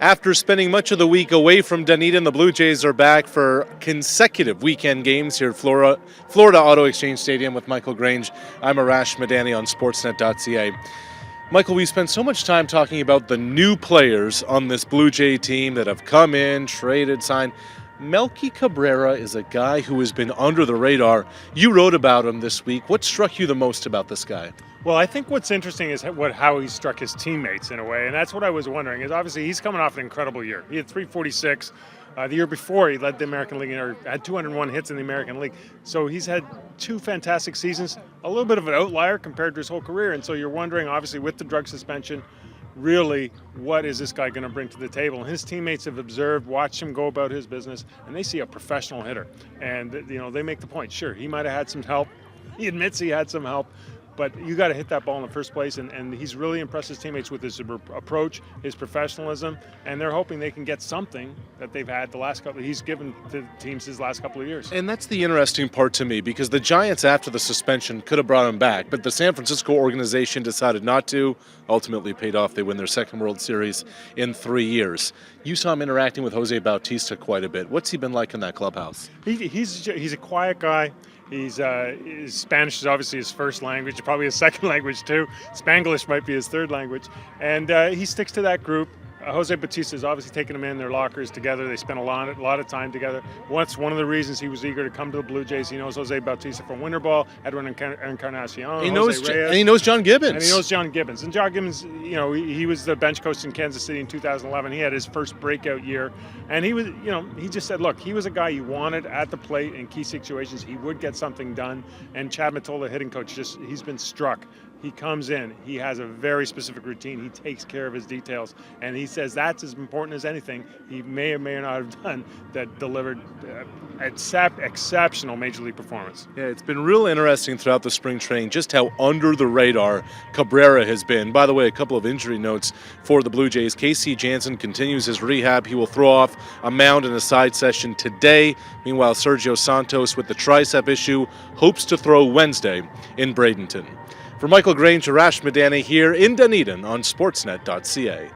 After spending much of the week away from Dunedin, the Blue Jays are back for consecutive weekend games here at Florida Auto Exchange Stadium with Michael Grange. I'm Arash Madani on Sportsnet.ca. Michael, we spent so much time talking about the new players on this Blue Jay team that have come in, traded, signed. Melky Cabrera is a guy who has been under the radar. You wrote about him this week. What struck you the most about this guy? Well, I think what's interesting is how he struck his teammates in a way, and that's what I was wondering. Is obviously he's coming off an incredible year. He had 346. The year before, he led the American League, or had 201 hits in the American League. So he's had two fantastic seasons, a little bit of an outlier compared to his whole career. And so you're wondering, obviously, with the drug suspension, really, what is this guy going to bring to the table? And his teammates have observed, watched him go about his business, and they see a professional hitter. And, they make the point, sure, he might have had some help. He admits he had some help. But you got to hit that ball in the first place, and he's really impressed his teammates with his approach, his professionalism, and they're hoping they can get something that they've had the last couple. He's given to teams his last couple of years. And that's the interesting part to me, because the Giants, after the suspension, could have brought him back, but the San Francisco organization decided not to. Ultimately paid off. They win their second World Series in 3 years. You saw him interacting with Jose Bautista quite a bit. What's he been like in that clubhouse? He's a quiet guy. His Spanish is obviously his first language, probably his second language too. Spanglish might be his third language. And he sticks to that group. Jose Bautista is obviously taking them in their lockers together. They spent a lot of time together. That's one of the reasons he was eager to come to the Blue Jays. He knows Jose Bautista from Winter Ball, Edwin Encarnacion, he knows John Gibbons. And he knows John Gibbons. And John Gibbons, he was the bench coach in Kansas City in 2011. He had his first breakout year. And he was, he just said, look, he was a guy you wanted at the plate in key situations. He would get something done. And Chad Mottola, hitting coach, he's been struck. He comes in, he has a very specific routine, he takes care of his details, and he says that's as important as anything he may or may not have done that delivered exceptional Major League performance. Yeah, it's been real interesting throughout the spring training just how under the radar Cabrera has been. By the way, a couple of injury notes for the Blue Jays. Casey Jansen continues his rehab. He will throw off a mound in a side session today. Meanwhile, Sergio Santos with the tricep issue hopes to throw Wednesday in Bradenton. For Michael Grange, Arash Madani here in Dunedin on Sportsnet.ca.